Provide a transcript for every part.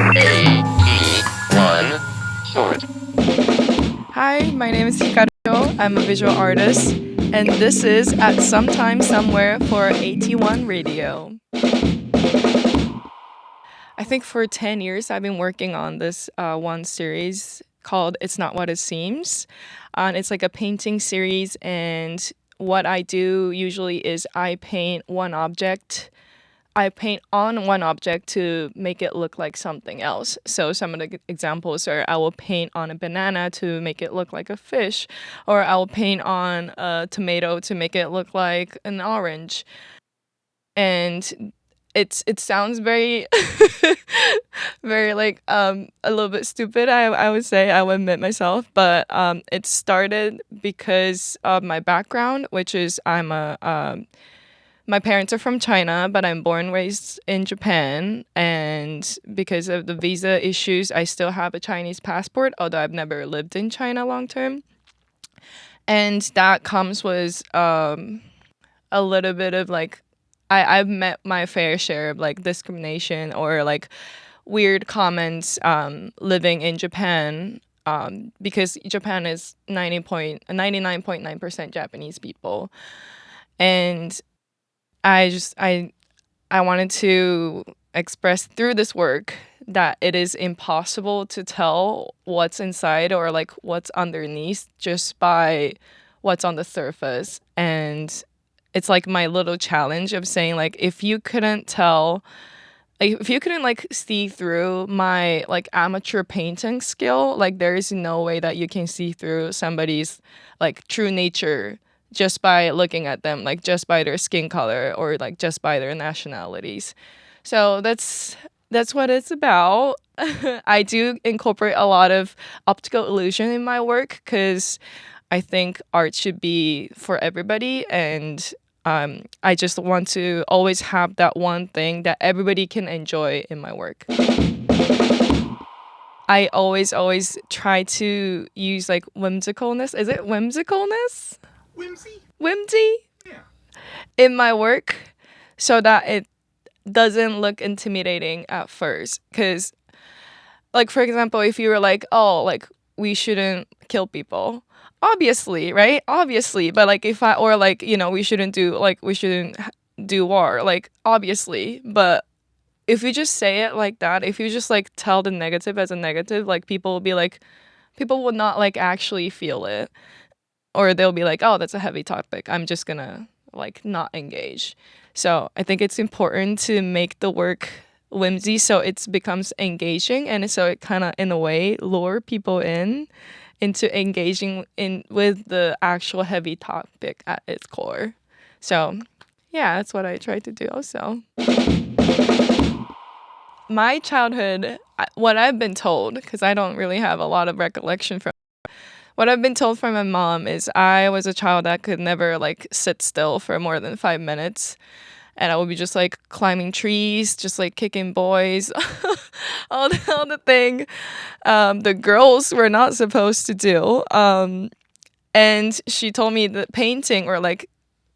A-E-1 short. Hi, my name is Hikaru Cho. I'm a visual artist, and this is At Sometime Somewhere for 81 Radio. I think for 10 years I've been working on this one series called It's Not What It Seems. And it's like a painting series, and what I do usually is I paint on one object to make it look like something else. So some of the examples are I will paint on a banana to make it look like a fish, or I will paint on a tomato to make it look like an orange. And it sounds very very like a little bit stupid, I would say, I would admit myself, but it started because of my background, which is my parents are from China, but I'm born and raised in Japan. And because of the visa issues, I still have a Chinese passport, although I've never lived in China long term. And that comes with a little bit of like, I've met my fair share of like discrimination or like weird comments living in Japan, because Japan is 99.9% Japanese people. And I wanted to express through this work that it is impossible to tell what's inside or like what's underneath just by what's on the surface. And it's like my little challenge of saying like if you couldn't like see through my like amateur painting skill, like there is no way that you can see through somebody's like true nature just by looking at them, like just by their skin color or like just by their nationalities. So that's what it's about. I do incorporate a lot of optical illusion in my work because I think art should be for everybody, and I just want to always have that one thing that everybody can enjoy in my work. I always try to use like whimsicalness. Is it whimsicalness? Whimsy? Whimsy Yeah. in my work so that it doesn't look intimidating at first. Because, like, for example, if you were like, oh, like, we shouldn't kill people. Obviously, right? Obviously. But, like, or like, we shouldn't do war. Like, obviously. But if you just say it like that, if you just, like, tell the negative as a negative, like, people will not, like, actually feel it. Or they'll be like, oh, that's a heavy topic, I'm just gonna like not engage. So I think it's important to make the work whimsy so it becomes engaging, and so it kind of in a way lure people into engaging in with the actual heavy topic at its core. So yeah, that's what I try to do also. My childhood, what I've been told, because I don't really have a lot of recollection from what I've been told from my mom is I was a child that could never like sit still for more than 5 minutes. And I would be just like climbing trees, just like kicking boys, all the thing the girls were not supposed to do. And she told me that painting or like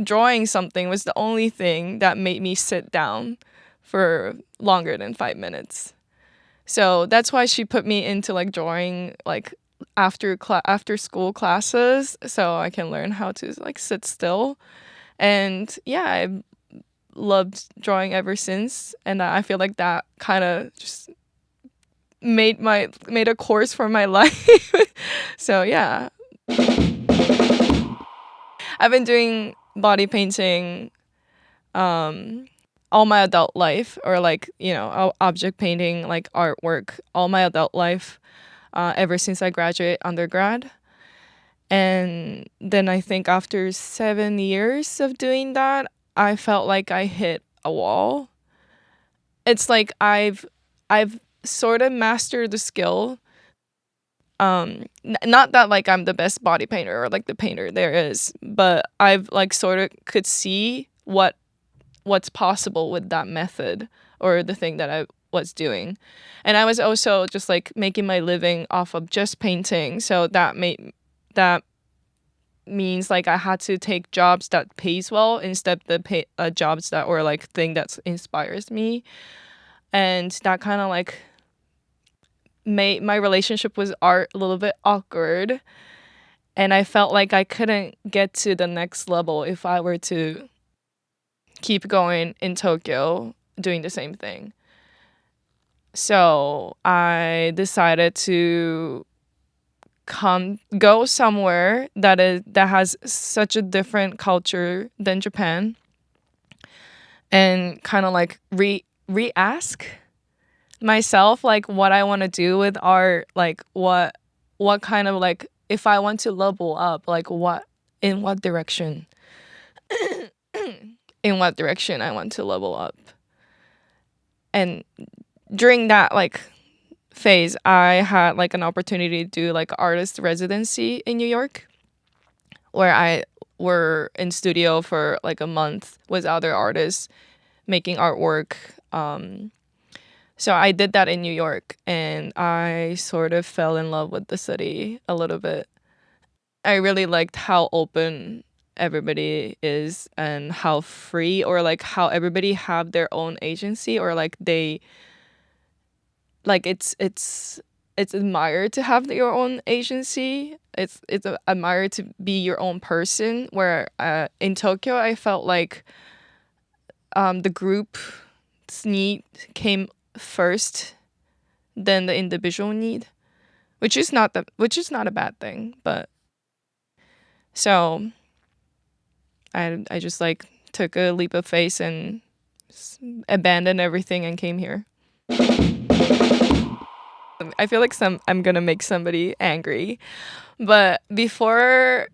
drawing something was the only thing that made me sit down for longer than 5 minutes. So that's why she put me into like drawing like after school classes so I can learn how to like sit still. And yeah, I've loved drawing ever since, and I feel like that kind of just made a course for my life. So yeah, I've been doing body painting all my adult life, or like object painting, like artwork, all my adult life, ever since I graduated undergrad. And then I think after 7 years of doing that, I felt like I hit a wall. It's like I've sort of mastered the skill. Not that like I'm the best body painter or like the painter there is, but I've like sort of could see what's possible with that method or the thing that I was doing. And I was also just like making my living off of just painting, so that means like I had to take jobs that pays well instead of the jobs that or like thing that inspires me. And that kind of like made my relationship with art a little bit awkward, and I felt like I couldn't get to the next level if I were to keep going in Tokyo doing the same thing. So I decided to go somewhere that has such a different culture than Japan, and kind of like re-ask myself like what I want to do with art, like what kind of like, if I want to level up, like in what direction in what direction I want to level up. And during that like phase, I had like an opportunity to do like artist residency in New York, where I were in studio for like a month with other artists making artwork. So I did that in New York, and I sort of fell in love with the city a little bit. I really liked how open everybody is, and how free, or like how everybody have their own agency, or like they like it's admired to have your own agency. It's admired to be your own person. Where in Tokyo, I felt like the group's need came first than the individual need, which is not a bad thing. But so I just like took a leap of faith and abandoned everything and came here. I feel like I'm gonna make somebody angry, but before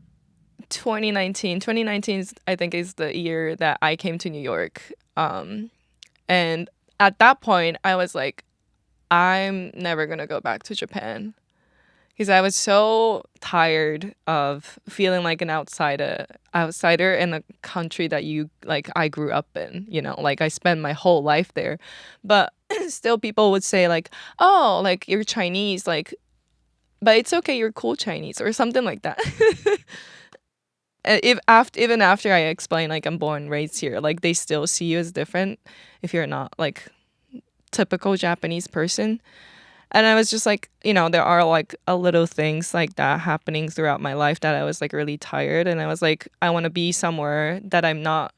2019 is, I think, is the year that I came to New York. And at that point I was like, I'm never gonna go back to Japan, because I was so tired of feeling like an outsider in a country that I grew up in, like I spent my whole life there. But still people would say like, oh, like you're Chinese, like, but it's okay, you're cool Chinese, or something like that. Even after I explain like I'm born and raised here, like they still see you as different if you're not like typical Japanese person. And I was just like, there are like a little things like that happening throughout my life that I was like really tired, and I was like, I want to be somewhere that I'm not,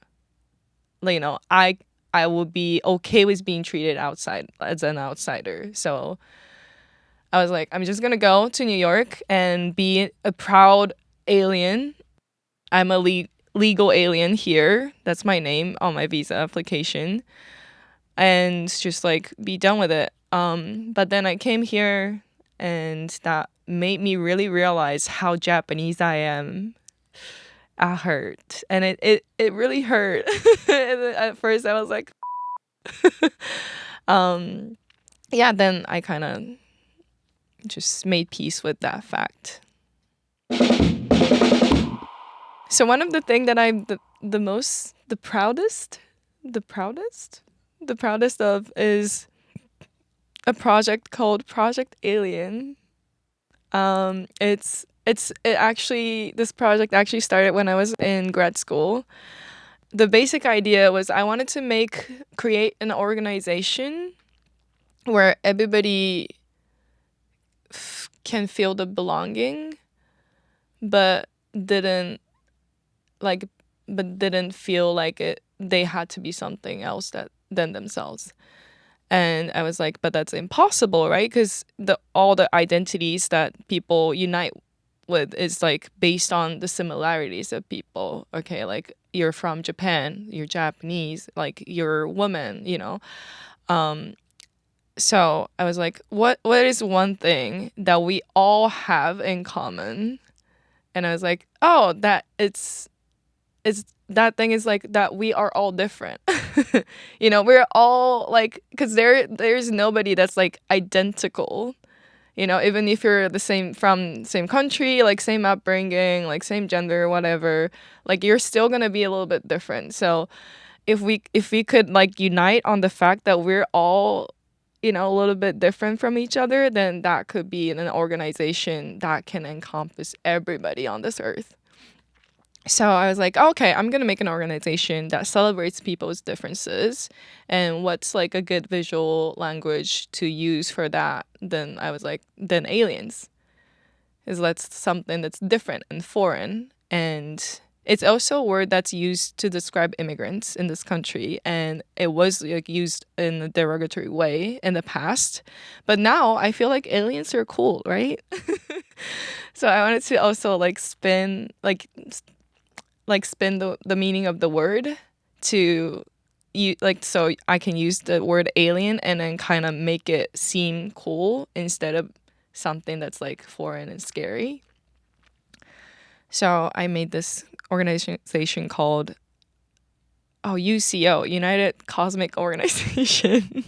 I will be okay with being treated outside as an outsider. So I was like, I'm just gonna go to New York and be a proud alien. I'm a legal alien here. That's my name on my visa application. And just like be done with it. But then I came here, and that made me really realize how Japanese I am. I hurt. And it really hurt. At first I was like yeah, then I kind of just made peace with that fact. So one of the things that I'm the proudest of is a project called Project Alien. This project actually started when I was in grad school. The basic idea was I wanted to create an organization where everybody can feel the belonging, but didn't feel like they had to be something else than themselves. And I was like, but that's impossible, right? Because all the identities that people unite with is like based on the similarities of people. Okay, like you're from Japan, you're Japanese, like you're a woman, So I was like, what is one thing that we all have in common? And I was like, oh, that thing is like that we are all different. We're all like, because there's nobody that's like identical, even if you're from same country, like same upbringing, like same gender, whatever, like you're still gonna be a little bit different. So if we could like unite on the fact that we're all a little bit different from each other, then that could be an organization that can encompass everybody on this earth. So I was like, okay, I'm going to make an organization that celebrates people's differences. And what's like a good visual language to use for that? Then I was like, then aliens. Is that's something that's different and foreign. And it's also a word that's used to describe immigrants in this country. And it was like used in a derogatory way in the past. But now I feel like aliens are cool, right? So I wanted to also like spin the meaning of the word to you, like, so I can use the word alien and then kind of make it seem cool instead of something that's like foreign and scary. So I made this organization called UCO, United Cosmic Organization.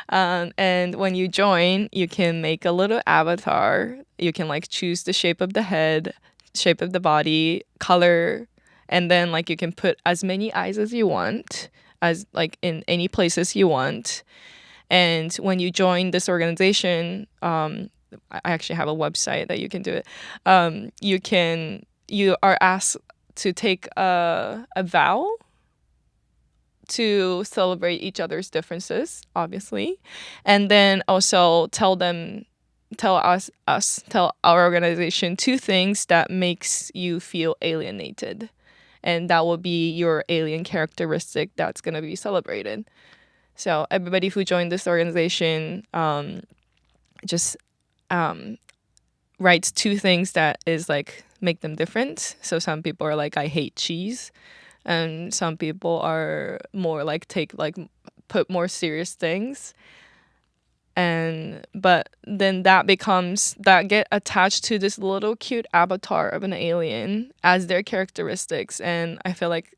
And when you join, you can make a little avatar. You can like choose the shape of the head, shape of the body, color, and then like you can put as many eyes as you want, as like in any places you want. And when you join this organization, I actually have a website that you can do it. You are asked to take a vow to celebrate each other's differences, obviously, and then also tell our organization 2 things that makes you feel alienated, and that will be your alien characteristic that's going to be celebrated. So everybody who joined this organization just writes 2 things that is like make them different. So some people are like, I hate cheese, and some people are more like put more serious things. But then that get attached to this little cute avatar of an alien as their characteristics, and I feel like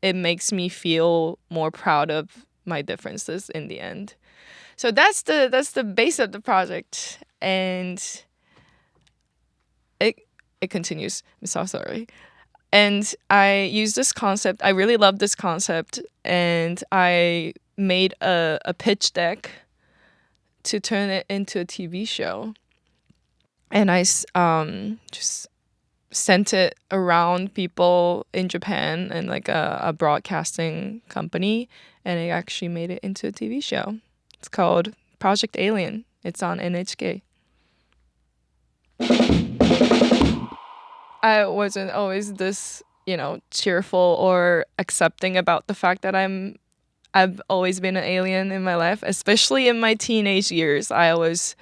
it makes me feel more proud of my differences in the end. So that's the base of the project, and it continues. I'm so sorry. And I use this concept. I really love this concept, and I made a pitch deck to turn it into a TV show. And I just sent it around people in Japan and like a broadcasting company, and I actually made it into a TV show. It's called Project Alien. It's on NHK. I wasn't always this, cheerful or accepting about the fact that I've always been an alien in my life, especially in my teenage years. I was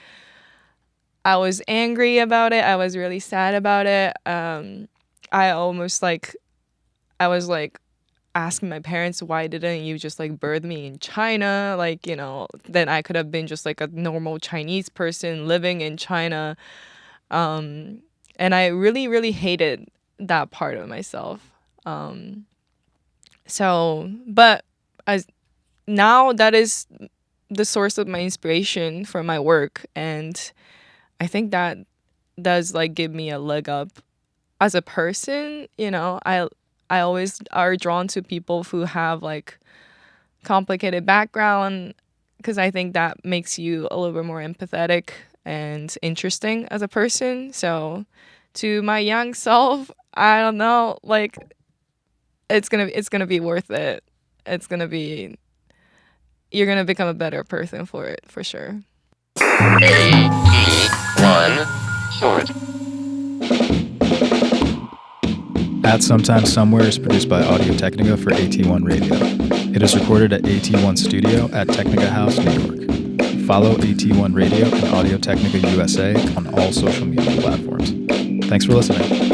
angry about it. I was really sad about it. I was like asking my parents, why didn't you just like birth me in China? Like, then I could have been just like a normal Chinese person living in China. And I really, really hated that part of myself. But as now that is the source of my inspiration for my work, and I think that does like give me a leg up as a person. I always are drawn to people who have like complicated background, because I think that makes you a little bit more empathetic and interesting as a person. So to my young self, I don't know, like it's gonna be worth it. You're gonna become a better person for it, for sure. AE1 short. At Sometimes Somewhere is produced by Audio-Technica for AT1 Radio. It is recorded at AT1 Studio at Technica House, New York. Follow AT1 Radio and Audio-Technica USA on all social media platforms. Thanks for listening.